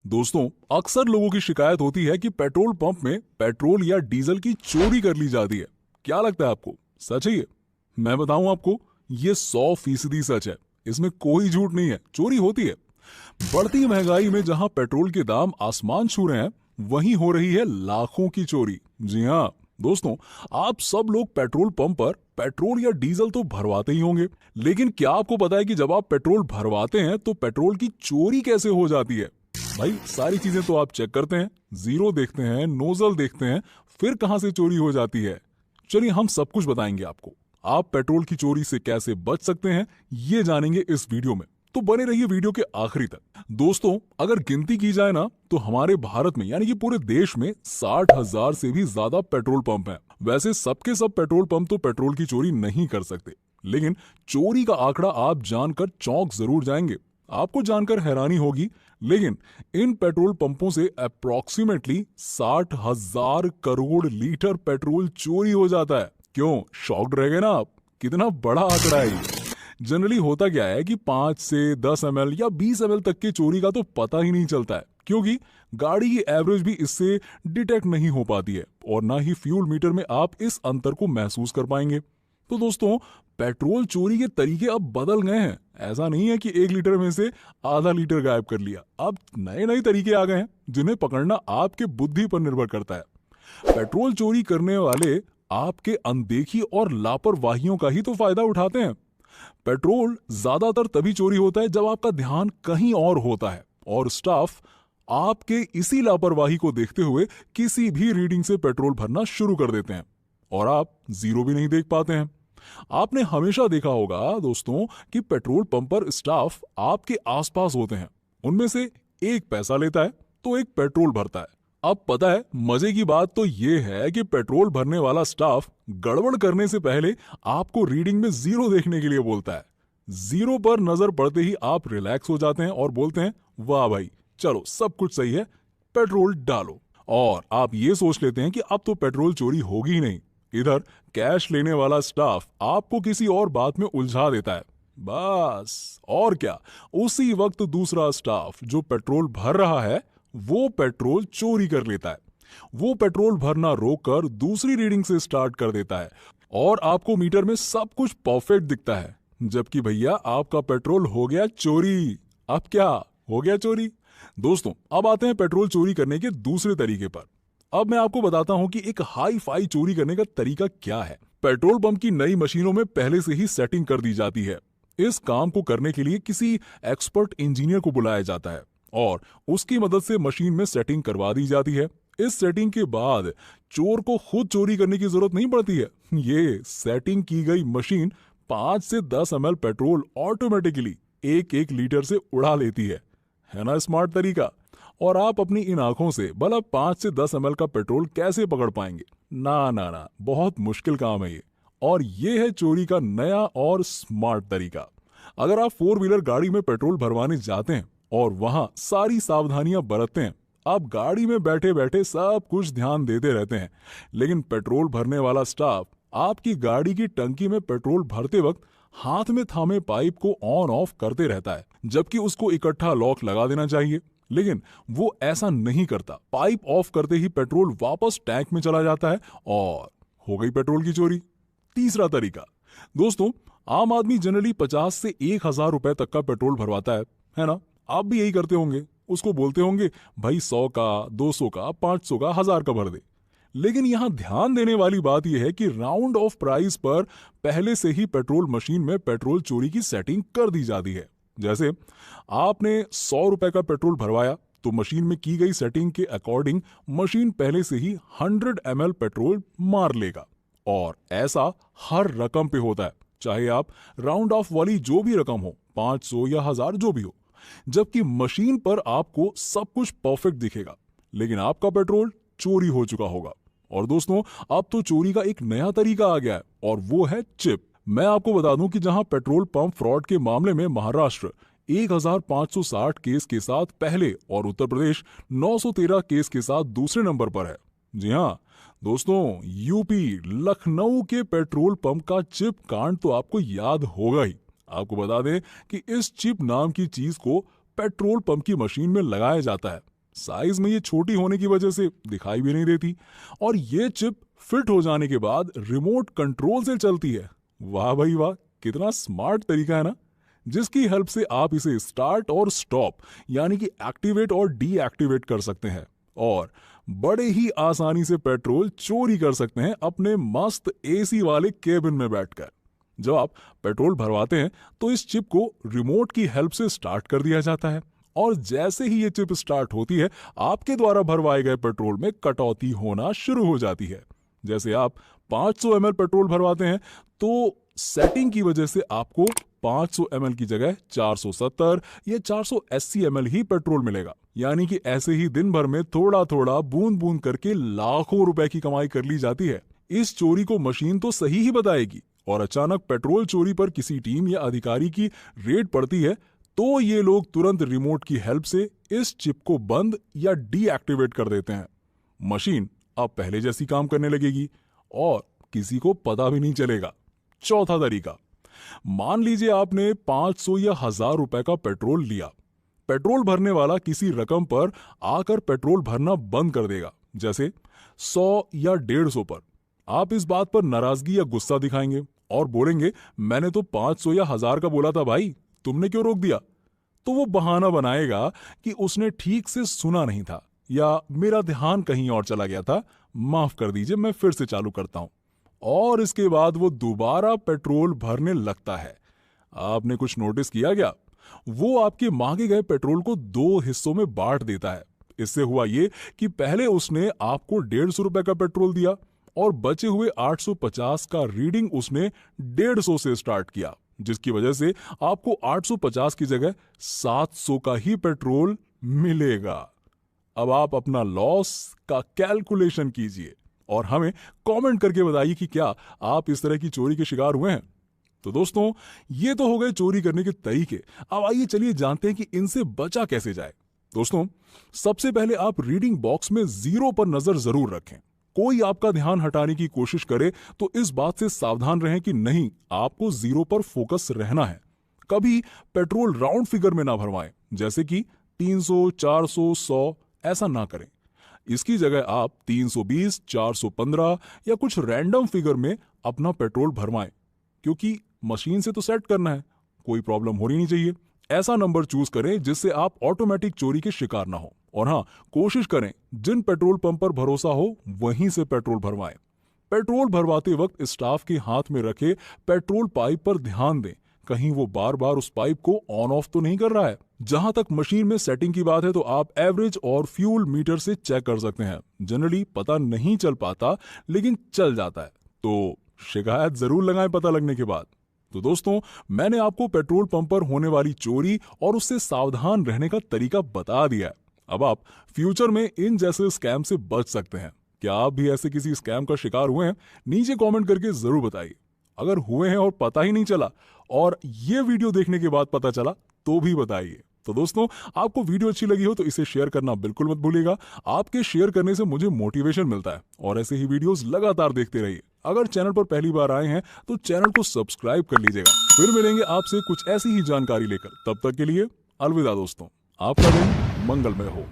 दोस्तों, अक्सर लोगों की शिकायत होती है कि पेट्रोल पंप में पेट्रोल या डीजल की चोरी कर ली जाती है। क्या लगता है आपको, सच है ये? मैं बताऊं आपको, ये 100% सच है। इसमें कोई झूठ नहीं है, चोरी होती है। बढ़ती महंगाई में जहां पेट्रोल के दाम आसमान छू रहे हैं, वहीं हो रही है लाखों की चोरी। जी हाँ दोस्तों, आप सब लोग पेट्रोल पंप पर पेट्रोल या डीजल तो भरवाते ही होंगे, लेकिन क्या आपको पता है कि जब आप पेट्रोल भरवाते हैं तो पेट्रोल की चोरी कैसे हो जाती है? भाई सारी चीजें तो आप चेक करते हैं, जीरो देखते हैं, नोजल देखते हैं, फिर कहां से चोरी हो जाती है? चलिए हम सब कुछ बताएंगे आपको। आप पेट्रोल की चोरी से कैसे बच सकते हैं, ये जानेंगे इस वीडियो में, तो बने रहिए वीडियो के आखिरी तक। दोस्तों, अगर गिनती की जाए ना, तो हमारे भारत में यानी कि पूरे देश में 60,000 से भी ज्यादा पेट्रोल पंप हैं। वैसे सबके सब पेट्रोल पंप तो पेट्रोल की चोरी नहीं कर सकते, लेकिन चोरी का आंकड़ा आप जानकर चौंक जरूर जाएंगे। आपको जानकर हैरानी होगी, लेकिन इन पेट्रोल पंपों से अप्रोक्सीमेटली 60,000 करोड़ लीटर पेट्रोल चोरी हो जाता है। क्यों, शॉक्ड रह गए ना आप? कितना बड़ा आंकड़ा है ये। जनरली होता क्या है कि 5 से 10 ml या 20 ml तक की चोरी का तो पता ही नहीं चलता है, क्योंकि गाड़ी की एवरेज भी इससे डिटेक्ट नहीं हो पाती है और ना ही फ्यूल मीटर में आप इस अंतर को महसूस कर पाएंगे। तो दोस्तों, पेट्रोल चोरी के तरीके अब बदल गए हैं। ऐसा नहीं है कि 1 लीटर में से आधा लीटर गायब कर लिया। अब नए नए तरीके आ गए हैं जिन्हें पकड़ना आपके बुद्धि पर निर्भर करता है। पेट्रोल चोरी करने वाले आपके अनदेखी और लापरवाहियों का ही तो फायदा उठाते हैं। पेट्रोल ज्यादातर तभी चोरी होता है जब आपका ध्यान कहीं और होता है और स्टाफ आपके इसी लापरवाही को देखते हुए किसी भी रीडिंग से पेट्रोल भरना शुरू कर देते हैं और आप जीरो भी नहीं देख पाते हैं। आपने हमेशा देखा होगा दोस्तों कि पेट्रोल पंप पर स्टाफ आपके आसपास होते हैं। उनमें से एक पैसा लेता है तो एक पेट्रोल भरता है। अब पता है, मजे की बात तो ये है कि पेट्रोल भरने वाला स्टाफ गड़बड़ करने से पहले आपको रीडिंग में जीरो देखने के लिए बोलता है। जीरो पर नजर पड़ते ही आप रिलैक्स हो जाते हैं और बोलते हैं, वाह भाई, चलो सब कुछ सही है, पेट्रोल डालो। और आप ये सोच लेते हैं कि अब तो पेट्रोल चोरी होगी ही नहीं। इधर कैश लेने वाला स्टाफ आपको किसी और बात में उलझा देता है। बस और क्या, उसी वक्त दूसरा स्टाफ जो पेट्रोल भर रहा है वो पेट्रोल चोरी कर लेता है। वो पेट्रोल भरना रोककर दूसरी रीडिंग से स्टार्ट कर देता है और आपको मीटर में सब कुछ परफेक्ट दिखता है, जबकि भैया आपका पेट्रोल हो गया चोरी। अब क्या हो गया चोरी? दोस्तों, अब आते हैं पेट्रोल चोरी करने के दूसरे तरीके पर। अब मैं आपको बताता हूं कि एक हाई फाई चोरी करने का तरीका क्या है। पेट्रोल पंप की नई मशीनों में पहले से ही सेटिंग कर दी जाती है। इस काम को करने के लिए किसी एक्सपर्ट इंजीनियर को बुलाया जाता है और उसकी मदद से मशीन में सेटिंग करवा दी जाती है। इस सेटिंग के बाद चोर को खुद चोरी करने की जरूरत नहीं पड़ती है। ये सेटिंग की गई मशीन 5 से 10 ml पेट्रोल ऑटोमेटिकली एक एक लीटर से उड़ा लेती है ना स्मार्ट तरीका? और आप अपनी इन आंखों से भला 5 से 10 ml का पेट्रोल कैसे पकड़ पाएंगे? ना ना ना, बहुत मुश्किल काम है ये। और ये है चोरी का नया और स्मार्ट तरीका। अगर आप 4 व्हीलर गाड़ी में पेट्रोल भरवाने जाते हैं और वहां सारी सावधानियां बरतते हैं, आप गाड़ी में बैठे बैठे सब कुछ ध्यान देते रहते हैं, लेकिन पेट्रोल भरने वाला स्टाफ आपकी गाड़ी की टंकी में पेट्रोल भरते वक्त हाथ में थामे पाइप को ऑन ऑफ करते रहता है, जबकि उसको इकट्ठा लॉक लगा देना चाहिए, लेकिन वो ऐसा नहीं करता। पाइप ऑफ करते ही पेट्रोल वापस टैंक में चला जाता है और हो गई पेट्रोल की चोरी। तीसरा तरीका, दोस्तों, आम आदमी जनरली 50 से 1,000 रुपए तक का पेट्रोल भरवाता है ना? आप भी यही करते होंगे। उसको बोलते होंगे, भाई 100 का, 200 का, 500 का, 1000 का भर दे। लेकिन यहां ध्यान देने वाली बात यह है कि राउंड ऑफ प्राइस पर पहले से ही पेट्रोल मशीन में पेट्रोल चोरी की सेटिंग कर दी जाती है। जैसे आपने 100 रुपए का पेट्रोल भरवाया तो मशीन में की गई सेटिंग के अकॉर्डिंग मशीन पहले से ही 100 ml पेट्रोल मार लेगा। और ऐसा हर रकम पे होता है, चाहे आप राउंड ऑफ वाली जो भी रकम हो, 500 या 1000 जो भी हो, जबकि मशीन पर आपको सब कुछ परफेक्ट दिखेगा, लेकिन आपका पेट्रोल चोरी हो चुका होगा। और दोस्तों, अब तो चोरी का एक नया तरीका आ गया है और वो है चिप। मैं आपको बता दूं कि जहां पेट्रोल पंप फ्रॉड के मामले में महाराष्ट्र 1560 केस के साथ पहले और उत्तर प्रदेश 913 केस के साथ दूसरे नंबर पर है। जी हाँ दोस्तों, यूपी लखनऊ के पेट्रोल पंप का चिप कांड तो आपको याद होगा ही। आपको बता दें कि इस चिप नाम की चीज को पेट्रोल पंप की मशीन में लगाया जाता है साइज में ये छोटी होने की वजह से दिखाई भी नहीं देती और ये चिप फिट हो जाने के बाद रिमोट कंट्रोल से चलती है। वाह भाई वाह, कितना स्मार्ट तरीका है ना, जिसकी हेल्प से आप इसे स्टार्ट और स्टॉप यानी कि एक्टिवेट और डीएक्टिवेट कर सकते हैं और बड़े ही आसानी से पेट्रोल चोरी कर सकते हैं अपने मस्त एसी वाले केबिन में बैठकर। जब आप पेट्रोल भरवाते हैं तो इस चिप को रिमोट की हेल्प से स्टार्ट कर दिया जाता है और जैसे ही ये चिप स्टार्ट होती है आपके द्वारा भरवाए गए पेट्रोल में कटौती होना शुरू हो जाती है। जैसे आप 500 ml पेट्रोल भरवाते हैं तो सेटिंग की वजह से आपको 500 ml की जगह 470 या 480 ml ही पेट्रोल मिलेगा। यानी कि ऐसे ही दिन भर में थोड़ा थोड़ा बूंद बूंद करके लाखों रुपए की कमाई कर ली जाती है। इस चोरी को मशीन तो सही ही बताएगी और अचानक पेट्रोल चोरी पर किसी टीम या अधिकारी की रेड पड़ती है तो ये लोग तुरंत रिमोट की हेल्प से इस चिप को बंद या डीएक्टिवेट कर देते हैं। मशीन अब पहले जैसी काम करने लगेगी और किसी को पता भी नहीं चलेगा। चौथा तरीका, मान लीजिए आपने 500 या 1000 रुपए का पेट्रोल लिया। पेट्रोल भरने वाला किसी रकम पर आकर पेट्रोल भरना बंद कर देगा, जैसे 100 या 150 पर। आप इस बात पर नाराजगी या गुस्सा दिखाएंगे और बोलेंगे मैंने तो 500 या 1000 का बोला था भाई, तुमने क्यों रोक दिया। तो वो बहाना बनाएगा कि उसने ठीक से सुना नहीं था या मेरा ध्यान कहीं और चला गया था, माफ कर दीजिए मैं फिर से चालू करता हूं। और इसके बाद वो दोबारा पेट्रोल भरने लगता है। आपने कुछ नोटिस किया क्या? वो आपके मांगे गए पेट्रोल को 2 हिस्सों में बांट देता है। इससे हुआ ये कि पहले उसने आपको 150 रुपए का पेट्रोल दिया और बचे हुए 850 का रीडिंग उसने 150 से स्टार्ट किया, जिसकी वजह से आपको 850 की जगह 700 का ही पेट्रोल मिलेगा। अब आप अपना लॉस का कैलकुलेशन कीजिए और हमें कमेंट करके बताइए कि क्या आप इस तरह की चोरी के शिकार हुए हैं। तो दोस्तों, ये तो हो गए चोरी करने के तरीके। अब आइए चलिए जानते हैं कि इनसे बचा कैसे जाए। दोस्तों, सबसे पहले आप रीडिंग बॉक्स में 0 पर नजर जरूर रखें। कोई आपका ध्यान हटाने की कोशिश करे तो इस बात से सावधान रहें कि नहीं, आपको 0 पर फोकस रहना है। कभी पेट्रोल राउंड फिगर में ना भरवाएं, जैसे कि 300, 400, 100 ऐसा ना करें। इसकी जगह आप 320, 415 या कुछ रैंडम फिगर में अपना पेट्रोल भरवाएं, क्योंकि मशीन से तो सेट करना है, कोई प्रॉब्लम होनी नहीं चाहिए। ऐसा नंबर चूज करें जिससे आप ऑटोमेटिक चोरी के शिकार ना हो। और हाँ, कोशिश करें जिन पेट्रोल पंप पर भरोसा हो वहीं से पेट्रोल भरवाएं। पेट्रोल भरवाते वक्त स्टाफ के हाथ में रखे पेट्रोल पाइप पर ध्यान दें, कहीं वो बार बार उस पाइप को ऑन ऑफ तो नहीं कर रहा है। जहां तक मशीन में सेटिंग की बात है तो आप एवरेज और फ्यूल मीटर से चेक कर सकते हैं। जनरली पता नहीं चल पाता लेकिन चल जाता है, तो शिकायत जरूर लगाएं पता लगने के बाद। तो दोस्तों, मैंने आपको पेट्रोल पंप पर होने वाली चोरी और उससे सावधान रहने का तरीका बता दिया है। अब आप फ्यूचर में इन जैसे स्कैम से बच सकते हैं। क्या आप भी ऐसे किसी स्कैम का शिकार हुए हैं? नीचे कमेंट करके जरूर बताइए। अगर हुए हैं और पता ही नहीं चला और ये वीडियो देखने के बाद पता चला तो भी बताइए। तो दोस्तों, आपको वीडियो अच्छी लगी हो तो इसे शेयर करना बिल्कुल मत भूलिएगा। आपके शेयर करने से मुझे मोटिवेशन मिलता है और ऐसे ही वीडियोस लगातार देखते रहिए। अगर चैनल पर पहली बार आए हैं तो चैनल को सब्सक्राइब कर लीजिएगा। फिर मिलेंगे आपसे कुछ ऐसी ही जानकारी लेकर। तब तक के लिए अलविदा दोस्तों, आपका दिन मंगलमय हो।